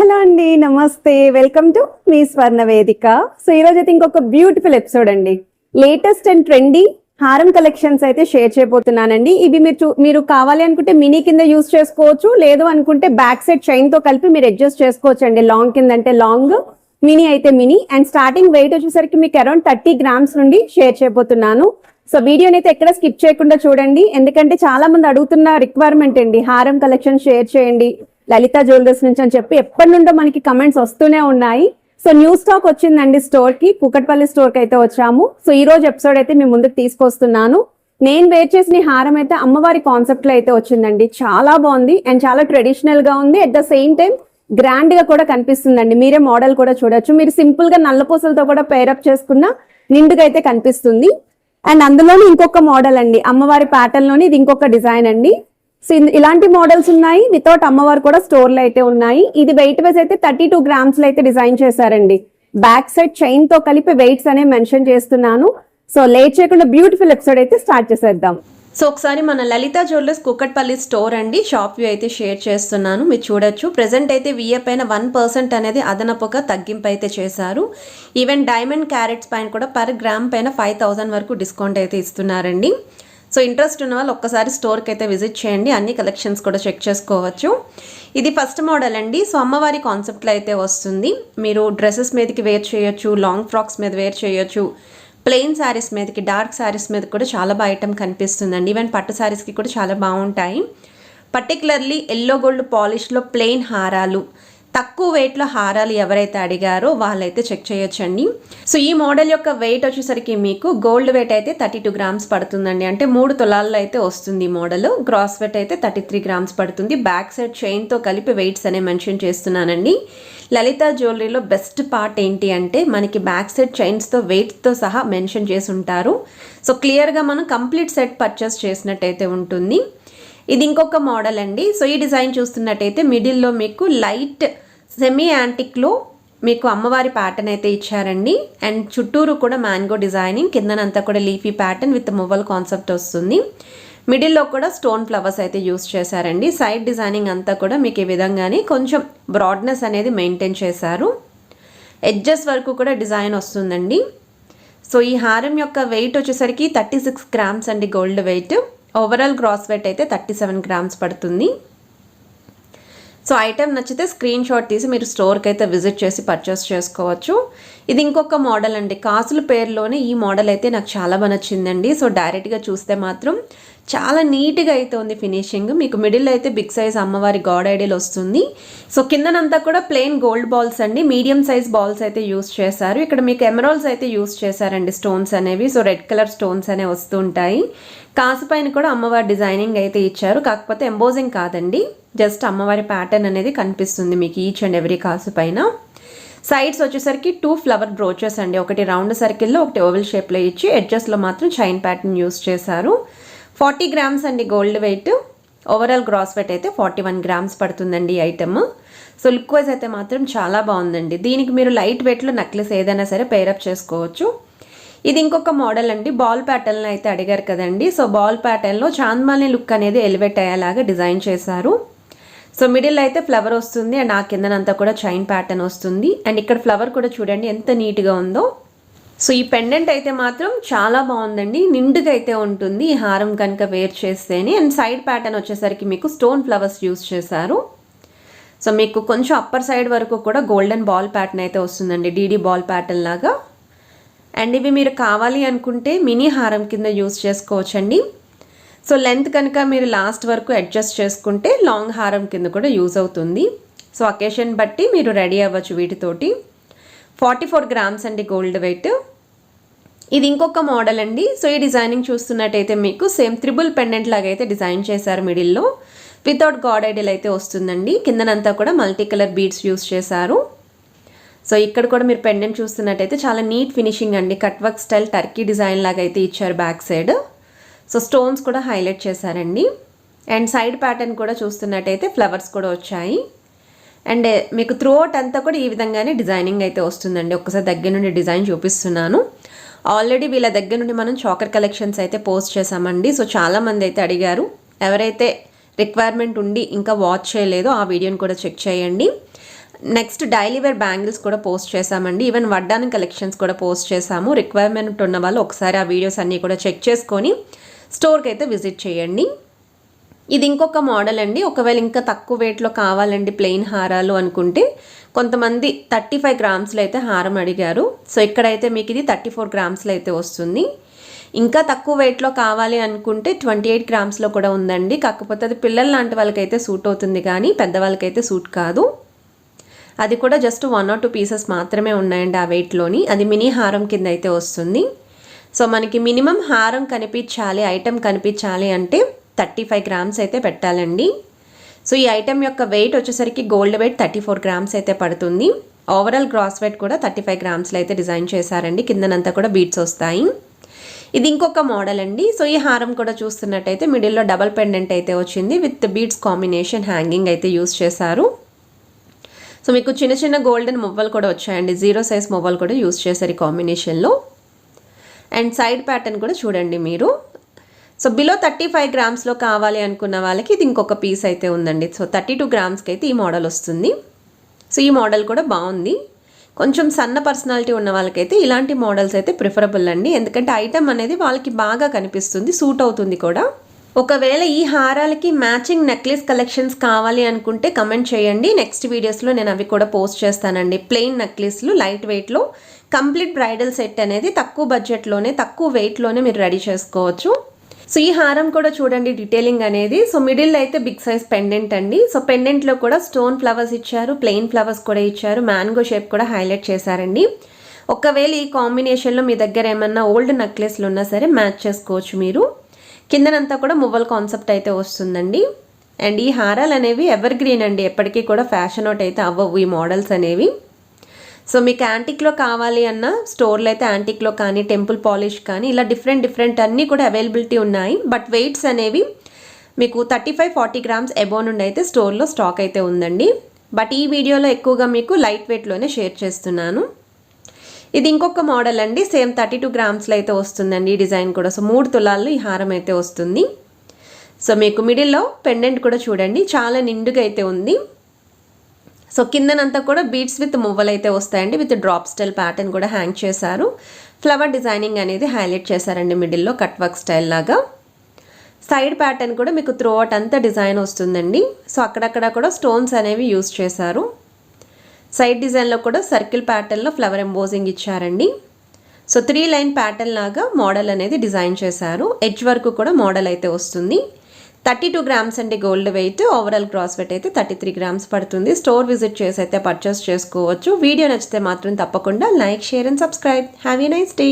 Hello అండి, నమస్తే, welcome to me స్వర్ణ వేదిక. సో ఈ రోజు అయితే ఇంకొక బ్యూటిఫుల్ ఎపిసోడ్ అండి. లేటెస్ట్ అండ్ ట్రెండీ హారం కలెక్షన్స్ అయితే షేర్ చేయబోతున్నానండి. ఇవి మీరు కావాలి అనుకుంటే మినీ కింద యూస్ చేసుకోవచ్చు, లేదు అనుకుంటే బ్యాక్ సైడ్ చైన్ తో కలిపి మీరు అడ్జస్ట్ చేసుకోవచ్చు అండి. లాంగ్ కింద అంటే లాంగ్, మినీ అయితే మినీ. అండ్ స్టార్టింగ్ వెయిట్ వచ్చేసరికి మీకు అరౌండ్ 30 grams నుండి షేర్ చేయబోతున్నాను. సో వీడియోని అయితే ఎక్కడ స్కిప్ చేయకుండా చూడండి, ఎందుకంటే చాలా మంది అడుగుతున్న రిక్వైర్మెంట్ అండి, హారం కలెక్షన్ షేర్ చేయండి లలిత జ్యువెలర్స్ నుంచి అని చెప్పి ఎప్పటి నుండో మనకి కమెంట్స్ వస్తూనే ఉన్నాయి. సో న్యూ స్టాక్ వచ్చిందండి స్టోర్ కి, కూకట్పల్లి స్టోర్ కి అయితే వచ్చాము. సో ఈ రోజు ఎపిసోడ్ అయితే మీ ముందుకు తీసుకొస్తున్నాను. నేను వేర్ చేసిన హారం అయితే అమ్మవారి కాన్సెప్ట్ లో అయితే వచ్చిందండి. చాలా బాగుంది అండ్ చాలా ట్రెడిషనల్ గా ఉంది. At the same time grand గా కూడా కనిపిస్తుందండి. మీరే మోడల్ కూడా చూడొచ్చు. మీరు సింపుల్ గా నల్ల పూసలతో కూడా పేరప్ చేసుకున్న నిండుగా అయితే కనిపిస్తుంది. అండ్ అందులోని ఇంకొక మోడల్ అండి, అమ్మవారి ప్యాటర్న్ లోని ఇది ఇంకొక డిజైన్ అండి. సో ఇలాంటి మోడల్స్ ఉన్నాయి, వితౌట్ అమ్మవారు కూడా స్టోర్ లో అయితే ఉన్నాయి. ఇది వెయిట్ వైజ్ అయితే 32 grams లో అయితే డిజైన్ చేశారండి. బ్యాక్ సైడ్ చైన్ తో కలిపి వెయిట్స్ అనేవి మెన్షన్ చేస్తున్నాను. సో లేట్ చేయకుండా బ్యూటిఫుల్ ఎపిసోడ్ అయితే స్టార్ట్ చేసేద్దాం. సో ఒకసారి మన లలిత జ్యువెలర్స్ కూకట్పల్లి స్టోర్ అండి షాప్ వ్యూ అయితే షేర్ చేస్తున్నాను, మీరు చూడొచ్చు. ప్రెసెంట్ అయితే విఏ పైన 1% అనేది అదనపుగా తగ్గింపు అయితే చేశారు. ఈవెన్ డైమండ్ క్యారెట్స్ పైన కూడా పర్ గ్రామ్ పైన 5000 వరకు డిస్కౌంట్ అయితే ఇస్తున్నారండి. సో ఇంట్రెస్ట్ ఉన్న వాళ్ళు ఒక్కసారి స్టోర్కి అయితే విజిట్ చేయండి, అన్ని కలెక్షన్స్ కూడా చెక్ చేసుకోవచ్చు. ఇది ఫస్ట్ మోడల్ అండి. సో అమ్మవారి కాన్సెప్ట్లో అయితే వస్తుంది. మీరు డ్రెస్సెస్ మీదకి వేర్ చేయొచ్చు, లాంగ్ ఫ్రాక్స్ మీద వేర్ చేయొచ్చు, ప్లెయిన్ శారీస్ మీదకి, డార్క్ శారీస్ మీద కూడా చాలా బాగా ఐటమ్ కనిపిస్తుందండి. ఈవెన్ పట్టు శారీస్కి కూడా చాలా బాగుంటాయి. పర్టికులర్లీ ఎల్లో గోల్డ్ పాలిష్లో ప్లెయిన్ హారాలు, తక్కువ వెయిట్లో హారాలు ఎవరైతే అడిగారో వాళ్ళైతే చెక్ చేయొచ్చండి. సో ఈ మోడల్ యొక్క వెయిట్ వచ్చేసరికి మీకు గోల్డ్ వెయిట్ అయితే 32 grams పడుతుందండి. అంటే 3 తులాల్లో అయితే వస్తుంది ఈ మోడల్. గ్రాస్ వెయిట్ అయితే 33 grams పడుతుంది. బ్యాక్ సైడ్ చైన్తో కలిపి వెయిట్స్ అనే మెన్షన్ చేస్తున్నానండి. లలిత జ్యువెలరీలో బెస్ట్ పార్ట్ ఏంటి అంటే మనకి బ్యాక్ సైడ్ చైన్స్తో వెయిట్తో సహా మెన్షన్ చేసి ఉంటారు. సో క్లియర్గా మనం కంప్లీట్ సెట్ పర్చేస్ చేసినట్టయితే ఉంటుంది. ఇది ఇంకొక మోడల్ అండి. సో ఈ డిజైన్ చూస్తున్నట్టయితే మిడిల్లో మీకు లైట్ సెమీ యాంటిక్లో మీకు అమ్మవారి ప్యాటర్న్ అయితే ఇచ్చారండి. అండ్ చుట్టూరు కూడా మ్యాంగో డిజైనింగ్, కిందనంతా కూడా లీఫీ ప్యాటర్న్ విత్ మువ్వల్ కాన్సెప్ట్ వస్తుంది. మిడిల్లో కూడా స్టోన్ ఫ్లవర్స్ అయితే యూస్ చేశారండి. సైడ్ డిజైనింగ్ అంతా కూడా మీకు ఈ విధంగానే కొంచెం బ్రాడ్నెస్ అనేది మెయింటైన్ చేశారు. ఎడ్జెస్ వరకు కూడా డిజైన్ వస్తుందండి. సో ఈ హారం యొక్క వెయిట్ వచ్చేసరికి 36 grams అండి gold weight. Overall gross weight అయితే 37 grams పడుతుంది. సో ఐటెం నచ్చితే స్క్రీన్ షాట్ తీసి మీరు స్టోర్కి అయితే విజిట్ చేసి పర్చేస్ చేసుకోవచ్చు. ఇది ఇంకొక మోడల్ అండి. కాసుల పేరులోనే ఈ మోడల్ అయితే నాకు చాలా బాగా నచ్చిందండి. సో డైరెక్ట్గా చూస్తే మాత్రం చాలా నీట్గా అయితే ఉంది ఫినిషింగ్. మీకు మిడిల్ అయితే బిగ్ సైజ్ అమ్మవారి గాడ్ ఐడియల్ వస్తుంది. సో కిందనంతా కూడా ప్లెయిన్ గోల్డ్ బాల్స్ అండి, మీడియం సైజ్ బాల్స్ అయితే యూస్ చేశారు. ఇక్కడ మీకు ఎమరాల్డ్స్ అయితే యూస్ చేశారండి, స్టోన్స్ అనేవి. సో రెడ్ కలర్ స్టోన్స్ అనేవి వస్తూ ఉంటాయి. కాసు పైన కూడా అమ్మవారి డిజైనింగ్ అయితే ఇచ్చారు, కాకపోతే ఎంబోజింగ్ కాదండి, జస్ట్ అమ్మవారి ప్యాటర్న్ అనేది కనిపిస్తుంది మీకు ఈచ్ అండ్ ఎవ్రీ కాసు పైన. సైడ్స్ వచ్చేసరికి 2 ఫ్లవర్ బ్రోచెస్ అండి, ఒకటి రౌండ్ సర్కిల్లో ఒకటి ఓవెల్ షేప్లో ఇచ్చి ఎడ్జెస్లో మాత్రం చైన్ ప్యాటర్న్ యూస్ చేశారు. 40 grams అండి gold weight. Overall gross weight అయితే 41 grams పడుతుందండి ఈ ఐటమ్. సో లుక్ వైజ్ అయితే మాత్రం చాలా బాగుందండి. దీనికి మీరు లైట్ వెయిట్లో నెక్లెస్ ఏదైనా సరే పేరప్ చేసుకోవచ్చు. ఇది ఇంకొక మోడల్ అండి. బాల్ ప్యాటర్న్లో అయితే అడిగారు కదండి. సో బాల్ ప్యాటర్న్లో చాంద్మాలి లుక్ అనేది ఎలివేట్ అయ్యేలాగా డిజైన్ చేశారు. సో మిడిల్ అయితే ఫ్లవర్ వస్తుంది అండ్ ఆ కిందనంతా కూడా చైన్ ప్యాటర్న్ వస్తుంది. అండ్ ఇక్కడ ఫ్లవర్ కూడా చూడండి ఎంత నీట్గా ఉందో. సో ఈ పెండెంట్ అయితే మాత్రం చాలా బాగుందండి, నిండుగా అయితే ఉంటుంది ఈ హారం కనుక వేర్ చేస్తేనే. అండ్ సైడ్ ప్యాటర్న్ వచ్చేసరికి మీకు స్టోన్ ఫ్లవర్స్ యూస్ చేశారు. సో మీకు కొంచెం అప్పర్ సైడ్ వరకు కూడా గోల్డెన్ బాల్ ప్యాటర్న్ అయితే వస్తుందండి, డీడీ బాల్ ప్యాటర్న్ లాగా. అండ్ ఇవి మీరు కావాలి అనుకుంటే మినీ హారం కింద యూస్ చేసుకోవచ్చండి. సో లెంత్ కనుక మీరు లాస్ట్ వరకు అడ్జస్ట్ చేసుకుంటే లాంగ్ హారం కింద కూడా యూజ్ అవుతుంది. సో అకేషన్ బట్టి మీరు రెడీ అవ్వచ్చు వీటితోటి. 44 grams అండి గోల్డ్ వెయిట్. ఇది ఇంకొక మోడల్ అండి. సో ఈ డిజైనింగ్ చూస్తున్నట్టయితే మీకు సేమ్ త్రిబుల్ పెండెంట్ లాగా అయితే డిజైన్ చేశారు. మిడిల్లో వితౌట్ గాడ్ ఐడియల్ అయితే వస్తుందండి. కిందనంతా కూడా మల్టీ కలర్ బీడ్స్ యూస్ చేశారు. సో ఇక్కడ కూడా మీరు పెండెంట్ చూస్తున్నట్టయితే చాలా నీట్ ఫినిషింగ్ అండి, cut work style Turkey design లాగా అయితే ఇచ్చారు బ్యాక్ సైడ్. సో స్టోన్స్ కూడా హైలైట్ చేశారండి. అండ్ సైడ్ ప్యాటర్న్ కూడా చూస్తున్నట్టయితే ఫ్లవర్స్ కూడా వచ్చాయి. అండ్ మీకు త్రూ అవుట్ అంతా కూడా ఈ విధంగానే డిజైనింగ్ అయితే వస్తుందండి. ఒక్కసారి దగ్గర నుండి డిజైన్ చూపిస్తున్నాను. ఆల్రెడీ వీళ్ళ దగ్గర నుండి మనం చాకర్ కలెక్షన్స్ అయితే పోస్ట్ చేసామండి. సో చాలామంది అయితే అడిగారు. ఎవరైతే రిక్వైర్మెంట్ ఉండి ఇంకా వాచ్ చేయలేదో ఆ వీడియోని కూడా చెక్ చేయండి. నెక్స్ట్ డైలీ వేర్ బ్యాంగిల్స్ కూడా పోస్ట్ చేశామండి. ఈవెన్ వడ్డానం కలెక్షన్స్ కూడా పోస్ట్ చేశాము. రిక్వైర్మెంట్ ఉన్న వాళ్ళు ఒకసారి ఆ వీడియోస్ అన్నీ కూడా చెక్ చేసుకొని స్టోర్కి అయితే విజిట్ చేయండి. ఇది ఇంకొక మోడల్ అండి. ఒకవేళ ఇంకా తక్కువ వెయిట్లో కావాలండి ప్లెయిన్ హారాలు అనుకుంటే కొంతమంది 35 గ్రామ్స్లో అయితే హారం అడిగారు. సో ఇక్కడైతే మీకు ఇది 34 గ్రామ్స్లో అయితే వస్తుంది. ఇంకా తక్కువ వెయిట్లో కావాలి అనుకుంటే 28 గ్రామ్స్లో కూడా ఉందండి. కాకపోతే అది పిల్లల లాంటి వాళ్ళకైతే సూట్ అవుతుంది కానీ పెద్దవాళ్ళకైతే సూట్ కాదు. అది కూడా జస్ట్ 1 or 2 పీసెస్ మాత్రమే ఉన్నాయండి ఆ వెయిట్లోని. అది మినీ హారం కింద అయితే వస్తుంది. సో మనకి మినిమం హారం కనిపించాలి, ఐటెం కనిపించాలి అంటే 35 గ్రామ్స్ అయితే పెట్టాలండి. సో ఈ ఐటెం యొక్క వెయిట్ వచ్చేసరికి గోల్డ్ వెయిట్ 34 గ్రామ్స్ అయితే పడుతుంది. ఓవరాల్ గ్రాస్ వెయిట్ కూడా 35 గ్రామ్స్లో అయితే డిజైన్ చేశారండి. కిందనంతా కూడా బీడ్స్ వస్తాయి. ఇది ఇంకొక మోడల్ అండి. సో ఈ హారం కూడా చూస్తున్నట్టయితే మిడిల్లో డబల్ పెండెంట్ అయితే వచ్చింది విత్ బీడ్స్ కాంబినేషన్ హ్యాంగింగ్ అయితే యూస్ చేశారు. సో మీకు చిన్న చిన్న గోల్డెన్ మువ్వలు కూడా వచ్చాయండి. 0 సైజ్ మువ్వలు కూడా యూస్ చేశారు ఈ కాంబినేషన్లో. అండ్ సైడ్ ప్యాటర్న్ కూడా చూడండి మీరు. సో బిలో 35 గ్రామ్స్లో కావాలి అనుకున్న వాళ్ళకి ఇది ఇంకొక పీస్ అయితే ఉందండి. సో 32 గ్రామ్స్కి అయితే ఈ మోడల్ వస్తుంది. సో ఈ మోడల్ కూడా బాగుంది. కొంచెం సన్న పర్సనాలిటీ ఉన్న వాళ్ళకైతే ఇలాంటి మోడల్స్ అయితే ప్రిఫరబుల్ అండి. ఎందుకంటే ఐటమ్ అనేది వాళ్ళకి బాగా కనిపిస్తుంది, సూట్ అవుతుంది కూడా. ఒకవేళ ఈ హారాలకి మ్యాచింగ్ నెక్లెస్ కలెక్షన్స్ కావాలి అనుకుంటే కమెంట్ చేయండి. నెక్స్ట్ వీడియోస్లో నేను అవి కూడా పోస్ట్ చేస్తానండి. ప్లెయిన్ నెక్లెస్లు లైట్ వెయిట్లో కంప్లీట్ బ్రైడల్ సెట్ అనేది తక్కువ బడ్జెట్లోనే తక్కువ వెయిట్లోనే మీరు రెడీ చేసుకోవచ్చు. సో ఈ హారం కూడా చూడండి డీటెయిలింగ్ అనేది. సో మిడిల్ అయితే బిగ్ సైజ్ పెండెంట్ అండి. సో పెండెంట్లో కూడా స్టోన్ ఫ్లవర్స్ ఇచ్చారు, ప్లెయిన్ ఫ్లవర్స్ కూడా ఇచ్చారు, మ్యాంగో షేప్ కూడా హైలైట్ చేశారండి. ఒకవేళ ఈ కాంబినేషన్లో మీ దగ్గర ఏమన్నా ఓల్డ్ నెక్లెస్లు ఉన్నా సరే మ్యాచ్ చేసుకోవచ్చు మీరు. కిందనంతా కూడా మువ్వల కాన్సెప్ట్ అయితే వస్తుందండి. అండ్ ఈ హారాలు అనేవి ఎవర్ గ్రీన్ అండి, ఎప్పటికీ కూడా ఫ్యాషన్ అవుట్ అయితే అవ్వవు ఈ మోడల్స్ అనేవి. సో మీకు యాంటిక్లో కావాలి అన్న స్టోర్లో అయితే యాంటిక్లో కానీ టెంపుల్ పాలిష్ కానీ ఇలా డిఫరెంట్ అన్నీ కూడా అవైలబిలిటీ ఉన్నాయి. బట్ వెయిట్స్ అనేవి మీకు 35-40 గ్రామ్స్ అబోవ్ నుండి అయితే స్టోర్లో స్టాక్ అయితే ఉందండి. బట్ ఈ వీడియోలో ఎక్కువగా మీకు లైట్ వెయిట్లోనే షేర్ చేస్తున్నాను. ఇది ఇంకొక మోడల్ అండి. సేమ్ 32 గ్రామ్స్లో అయితే వస్తుందండి ఈ డిజైన్ కూడా. సో 3 తులాల్లో ఈ హారం అయితే వస్తుంది. సో మీకు మిడిల్లో పెండెంట్ కూడా చూడండి చాలా నిండుగా అయితే ఉంది. సో కిందనంతా కూడా బీడ్స్ విత్ మువ్వలు అయితే వస్తాయండి. విత్ డ్రాప్ స్టైల్ ప్యాటర్న్ కూడా హ్యాంగ్ చేశారు. ఫ్లవర్ డిజైనింగ్ అనేది హైలైట్ చేశారండి మిడిల్లో కట్ వర్క్ స్టైల్ లాగా. సైడ్ ప్యాటర్న్ కూడా మీకు త్రూ అవుట్ అంతా డిజైన్ వస్తుందండి. సో అక్కడక్కడ కూడా స్టోన్స్ అనేవి యూస్ చేశారు. సైడ్ డిజైన్లో కూడా సర్కిల్ ప్యాటర్న్లో ఫ్లవర్ ఎంబోజింగ్ ఇచ్చారండి. సో 3 లైన్ ప్యాటర్న్ లాగా మోడల్ అనేది డిజైన్ చేశారు. ఎడ్జ్ వరకు కూడా మోడల్ అయితే వస్తుంది. 32 గ్రామ్స్ అండి gold weight. Overall gross weight అయితే 33 గ్రామ్స్ పడుతుంది. స్టోర్ విజిట్ చేసి అయితే పర్చేస్ చేసుకోవచ్చు. వీడియో నచ్చితే మాత్రం తప్పకుండా like, share and subscribe. Have a nice day.